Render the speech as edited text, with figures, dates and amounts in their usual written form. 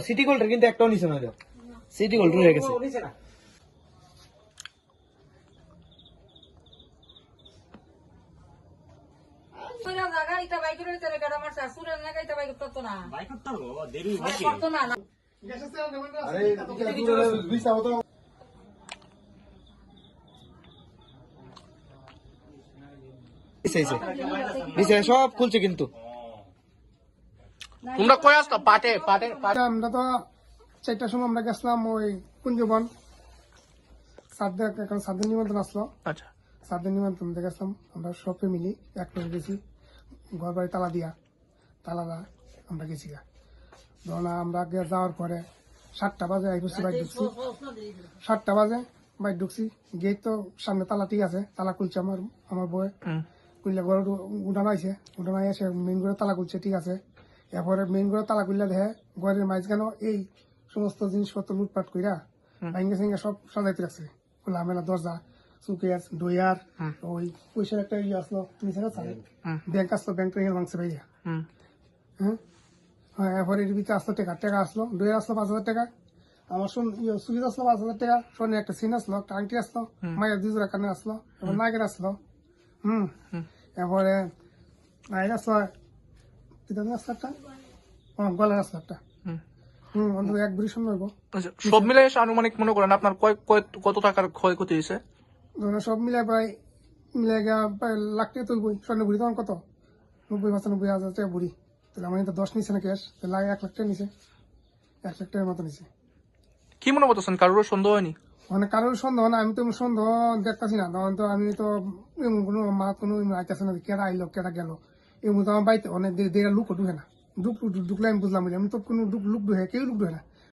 City গোল্ডের কিন্তু একটাও নিচে না, সিটি গোল্ড হয়ে গেছে। সব খুলছে কিন্তু তোমরা কই আসতো পাটে পাটে আমরা তো 4টার সময় আমরা গেছিলাম ওই কুঞ্জবন এখন সাদের নিমন্ত্রণ আসলো। আচ্ছা, সাদের নিমন্ত্রণ গেছিলাম আমরা সব ফ্যামিলি এক করে গেছি, ঘর বাড়ি তালা দিয়া আমরা গেছি। ধরুন আমরা যাওয়ার পরে 7টা বাজে বাইক ঢুকছি, 7টা বাজে বাইক ঢুকছি। গেট তো সামনে তালা ঠিক আছে, তালা খুলছে আমার বউয়ে, খুললে ঘর উঠানো আছে, উঠানো এসে মেন ঘরে তালা খুলছে, ঠিক আছে। এরপরে মেন ঘরে তালা খুললে দেখে ঘরের মাঝখানে এই সমস্ত জিনিসপত্র লুটপাট কইরা ভাঙ্গে সিঙ্গে সব সাজাইতে রাখছে। খোলা মেলা দরজা, সুকেস, ডয়ার, ওই পয়সার একটা ইয়ে আসলো নিচে, ব্যাংক আসলো, ব্যাংকটা এখানে ভাঙছে ভাইয়া। হ্যাঁ, এরপরে এর ভিতরে আসলো টাকা আসলো, ডয়ার আসলো 5,000 টাকা, আমার সুবিধ আসলো 5,000 টাকা, সোনের একটা সিন আসলো, একটা আংটি আসলো, মায়ের 2 জোড়া কানে আসলো, এবার নাগের আসলো। এরপরে নাইর আসলো একটা গলার আসলো একটা। অন্তত 1 ভরি সোনা হইব। সব মিলে এসে আনুমানিক মনে করেন আপনার কত টাকার ক্ষয়ক্ষতি হয়েছে? সব মিলে প্রায় প্রায় লাখ টাকা তুলবই। স্বর্ণের ভরি তখন কত 90,000-95,000 টাকা ভরি, তাহলে আমার 10 নিচ্ছে না ক্যাশ, তাহলে 1 লাখ টাকা নিছে, 1 লাখ টাকার মতো নিছে। কি মনে করতেছেন, কারোর সন্দেহ হয়নি? মানে কারোর সন্দেহ না, আমি তো সন্দেহ দেখতেছি না, তখন তো আমি তো এমন কোনো মা কোনো আইতেছে না কেটা আইলো কেটা গেল, এমন তো আমার বাড়িতে অনেক দেড় লুক ঢুকে না, ঢুকলে আমি বুঝলাম, আমি তো কোনো লুক ঢুকে, কেউ লুক ঢুকে না।